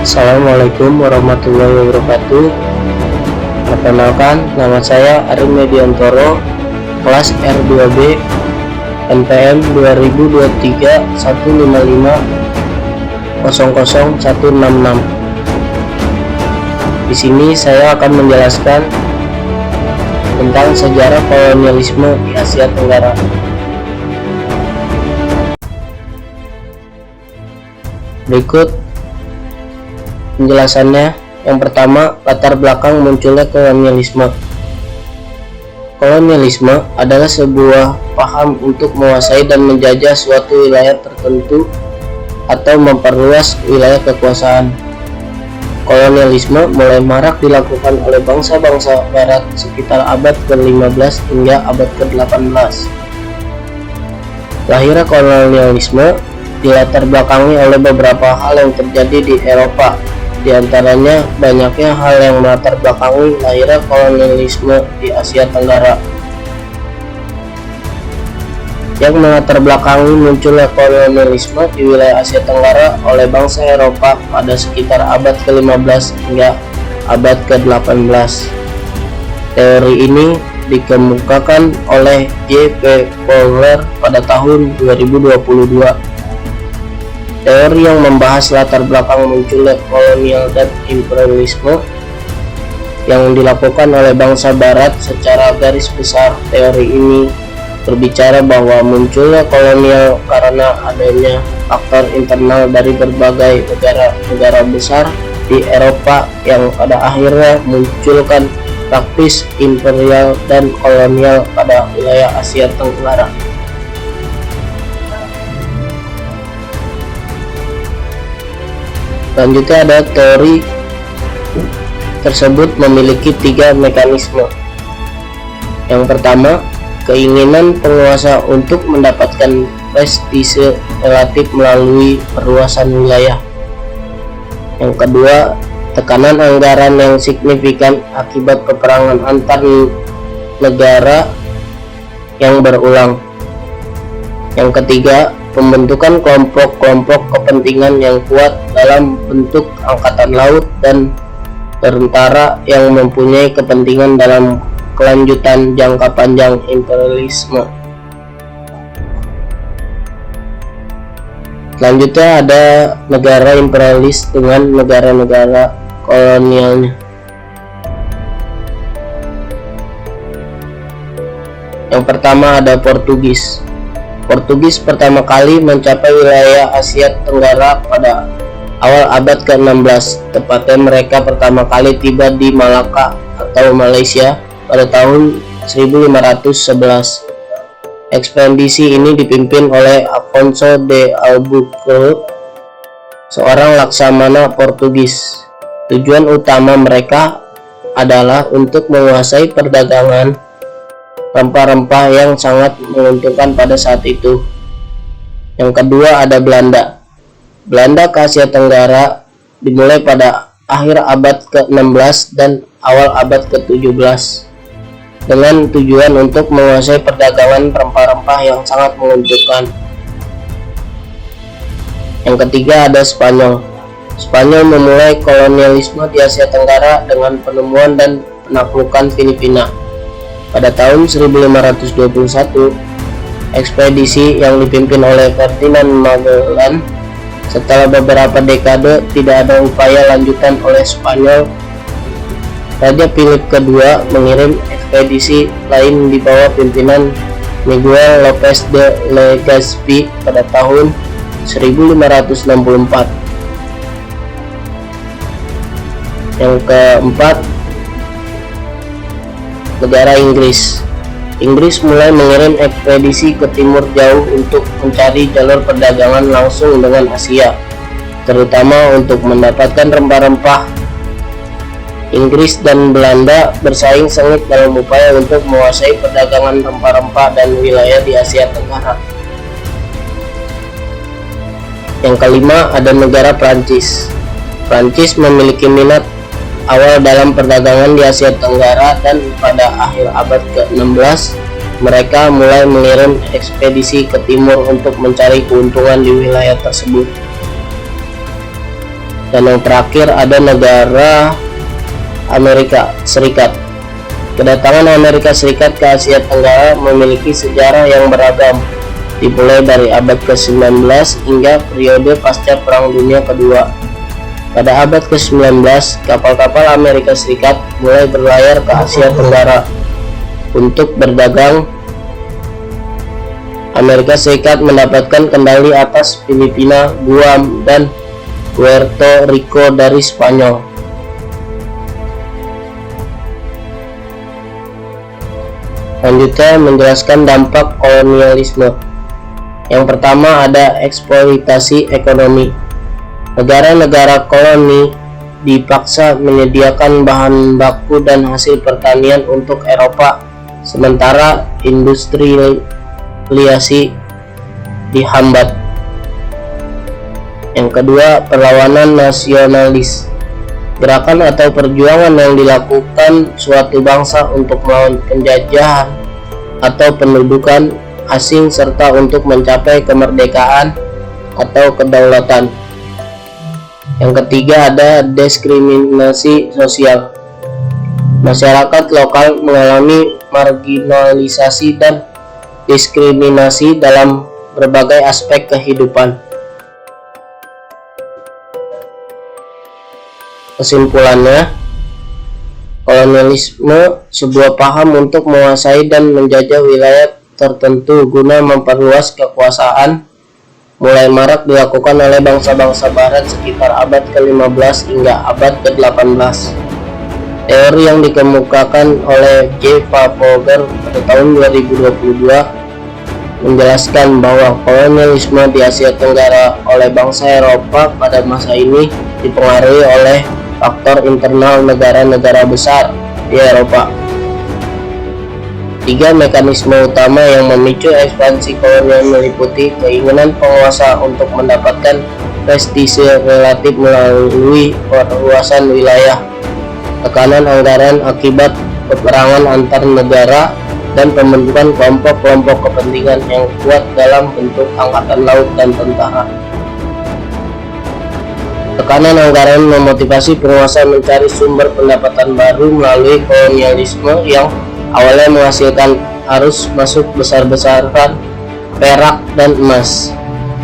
Assalamualaikum warahmatullahi wabarakatuh. Perkenalkan, nama saya Arin Mediantoro, kelas R2B, NPM 2023 155 00166. Di sini saya akan menjelaskan tentang sejarah kolonialisme di Asia Tenggara. Berikut penjelasannya. Yang pertama, latar belakang munculnya kolonialisme. Kolonialisme adalah sebuah paham untuk menguasai dan menjajah suatu wilayah tertentu atau memperluas wilayah kekuasaan. Kolonialisme mulai marak dilakukan oleh bangsa-bangsa barat sekitar abad ke-15 hingga abad ke-18. Lahirnya kolonialisme dilatar belakangi oleh beberapa hal yang terjadi di Eropa. Di antaranya banyaknya hal yang melatar belakangi lahirnya kolonialisme di Asia Tenggara. Yang melatar belakangi munculnya kolonialisme di wilayah Asia Tenggara oleh bangsa Eropa pada sekitar abad ke-15 hingga abad ke-18. Teori ini dikemukakan oleh J.P. Fowler pada tahun 2022. Teori yang membahas latar belakang munculnya kolonial dan imperialisme yang dilakukan oleh bangsa barat secara garis besar. Teori ini berbicara bahwa munculnya kolonial karena adanya faktor internal dari berbagai negara besar di Eropa yang pada akhirnya munculkan praktis imperial dan kolonial pada wilayah Asia Tenggara. Selanjutnya ada teori tersebut memiliki 3 mekanisme. Yang pertama, keinginan penguasa untuk mendapatkan prestise relatif melalui perluasan wilayah. Yang kedua, tekanan anggaran yang signifikan akibat peperangan antar negara yang berulang. Yang ketiga, pembentukan kelompok-kelompok kepentingan yang kuat dalam bentuk angkatan laut dan tentara yang mempunyai kepentingan dalam kelanjutan jangka panjang imperialisme. Selanjutnya ada negara imperialis dengan negara-negara kolonialnya. Yang pertama ada Portugis. Portugis pertama kali mencapai wilayah Asia Tenggara pada awal abad ke-16. Tepatnya mereka pertama kali tiba di Malaka atau Malaysia pada tahun 1511. Ekspedisi ini dipimpin oleh Afonso de Albuquerque, seorang laksamana Portugis. Tujuan utama mereka adalah untuk menguasai perdagangan rempah-rempah yang sangat menguntungkan pada saat itu. Yang kedua ada Belanda. Belanda ke Asia Tenggara dimulai pada akhir abad ke-16 dan awal abad ke-17 dengan tujuan untuk menguasai perdagangan rempah-rempah yang sangat menguntungkan. Yang ketiga ada Spanyol. Spanyol memulai kolonialisme di Asia Tenggara dengan penemuan dan penaklukan Filipina. Pada tahun 1521, ekspedisi yang dipimpin oleh Ferdinand Magellan. Setelah beberapa dekade tidak ada upaya lanjutan oleh Spanyol, Raja Philip II mengirim ekspedisi lain di bawah pimpinan Miguel López de Legazpi pada tahun 1564. Yang keempat, negara Inggris. Inggris mulai mengirim ekspedisi ke timur jauh untuk mencari jalur perdagangan langsung dengan Asia, terutama untuk mendapatkan rempah-rempah. Inggris dan Belanda bersaing sengit dalam upaya untuk menguasai perdagangan rempah-rempah dan wilayah di Asia Tenggara. Yang kelima ada negara Prancis. Prancis memiliki minat awal dalam perdagangan di Asia Tenggara dan pada akhir abad ke-16 mereka mulai mengirim ekspedisi ke timur untuk mencari keuntungan di wilayah tersebut. Dan yang terakhir ada negara Amerika Serikat. Kedatangan Amerika Serikat ke Asia Tenggara memiliki sejarah yang beragam, dimulai dari abad ke-19 hingga periode pasca Perang Dunia Kedua. Pada abad ke-19, kapal-kapal Amerika Serikat mulai berlayar ke Asia Tenggara untuk berdagang. Amerika Serikat mendapatkan kendali atas Filipina, Guam, dan Puerto Rico dari Spanyol. Selanjutnya menjelaskan dampak kolonialisme. Yang pertama ada eksploitasi ekonomi. Negara-negara koloni dipaksa menyediakan bahan baku dan hasil pertanian untuk Eropa, sementara industrialisasi dihambat. Yang kedua, perlawanan nasionalis. Gerakan atau perjuangan yang dilakukan suatu bangsa untuk melawan penjajahan atau pendudukan asing serta untuk mencapai kemerdekaan atau kedaulatan. Yang ketiga ada diskriminasi sosial. Masyarakat lokal mengalami marginalisasi dan diskriminasi dalam berbagai aspek kehidupan. Kesimpulannya, kolonialisme sebuah paham untuk menguasai dan menjajah wilayah tertentu guna memperluas kekuasaan, mulai marak dilakukan oleh bangsa-bangsa barat sekitar abad ke-15 hingga abad ke-18. Teori yang dikemukakan oleh J. Fauger pada tahun 2022 menjelaskan bahwa kolonialisme di Asia Tenggara oleh bangsa Eropa pada masa ini dipengaruhi oleh faktor internal negara-negara besar di Eropa. 3 mekanisme utama yang memicu ekspansi kolonial meliputi keinginan penguasa untuk mendapatkan prestise relatif melalui perluasan wilayah, tekanan anggaran akibat peperangan antar negara, dan pembentukan kelompok-kelompok kepentingan yang kuat dalam bentuk angkatan laut dan tentara. Tekanan anggaran memotivasi penguasa mencari sumber pendapatan baru melalui kolonialisme yang awalnya menghasilkan arus masuk besar-besaran perak dan emas.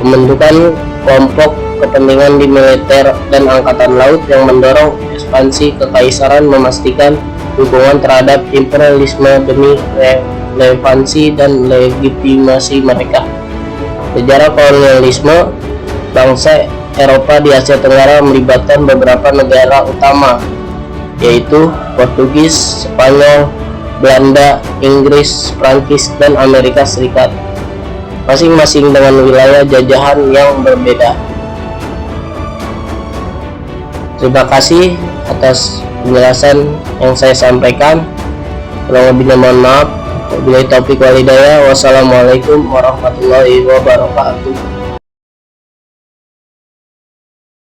Pembentukan kelompok kepentingan di militer dan angkatan laut yang mendorong ekspansi kekaisaran memastikan dukungan terhadap imperialisme demi relevansi dan legitimasi mereka. Sejarah kolonialisme bangsa Eropa di Asia Tenggara melibatkan beberapa negara utama, yaitu Portugis, Spanyol, Belanda, Inggris, Prancis, dan Amerika Serikat, masing-masing dengan wilayah jajahan yang berbeda. Terima kasih atas penjelasan yang saya sampaikan. Kurang lebihnya mohon maaf. Wabillahi taufiq wal hidayah. Wassalamualaikum warahmatullahi wabarakatuh.